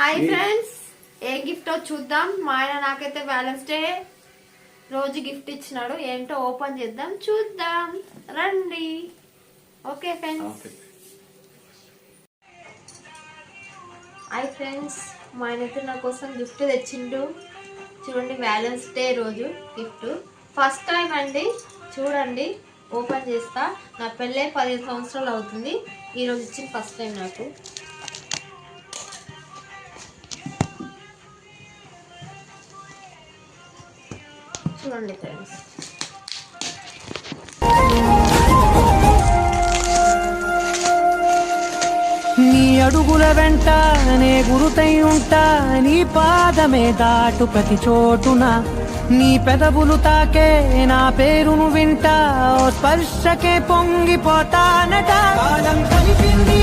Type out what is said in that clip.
Hi friends, ఏ gift చూద్దాం. మా ఆయన నాకైతే వ్యాలెన్స్ డే రోజు గిఫ్ట్ ఇచ్చినాడు. ఏంటో ఓపెన్ చేద్దాం, చూద్దాం రండి. Okay friends. హాయ్ ఫ్రెండ్స్, మా ఆయన అయితే నా కోసం గిఫ్ట్ తెచ్చిండు. చూడండి, వ్యాలెన్స్ డే రోజు గిఫ్ట్. ఫస్ట్ టైం అండి, చూడండి ఓపెన్ చేస్తా. నా పెళ్ళై 15 సంవత్సరాలు అవుతుంది. ఈరోజు ఇచ్చిన ఫస్ట్ టైం నాకు. చూడండి ఫ్రెండ్స్, నీ అడుగుల వెంట నే గురుతై ఉంటా, నీ పాదమే దాటు ప్రతి చోటున, నీ పెదవులు తాకే నా పేరును వింటా, ఓ స్పర్శకే పొంగిపోతానట. కాలం కలిపింది